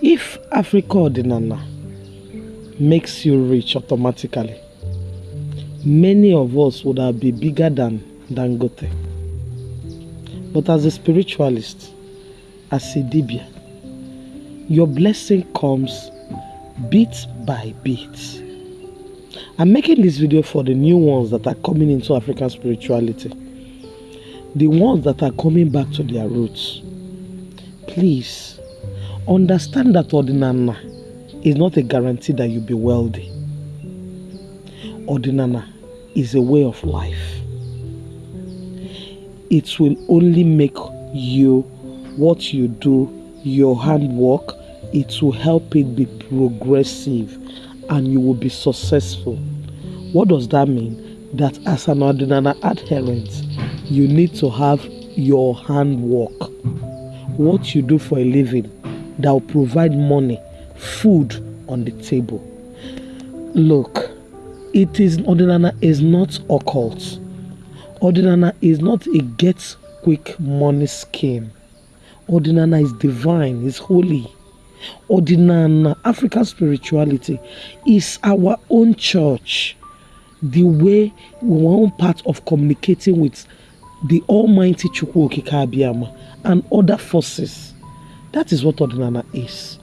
If Africa Ordinana makes you rich automatically, many of us would have been bigger than Dangote. But as a spiritualist, as a dibia, your blessing comes bit by bit. I'm making this video for the new ones that are coming into African spirituality, the ones that are coming back to their roots. Please understand that Ordinana is not a guarantee that you'll be wealthy. Ordinana is a way of life. It will only make you, what you do, your handwork, it will help it be progressive and you will be successful. What does that mean? That as an Ordinana adherent, you need to have your handwork, what you do for a living that will provide money, food on the table. Look, Ordinana is not occult. Ordinana is not a get quick money scheme. Ordinana is divine, is holy. Ordinana, African spirituality, is our own church. The way we are part of communicating with the Almighty Chukwu Okike Abiyama and other forces. That is what Ordinana is.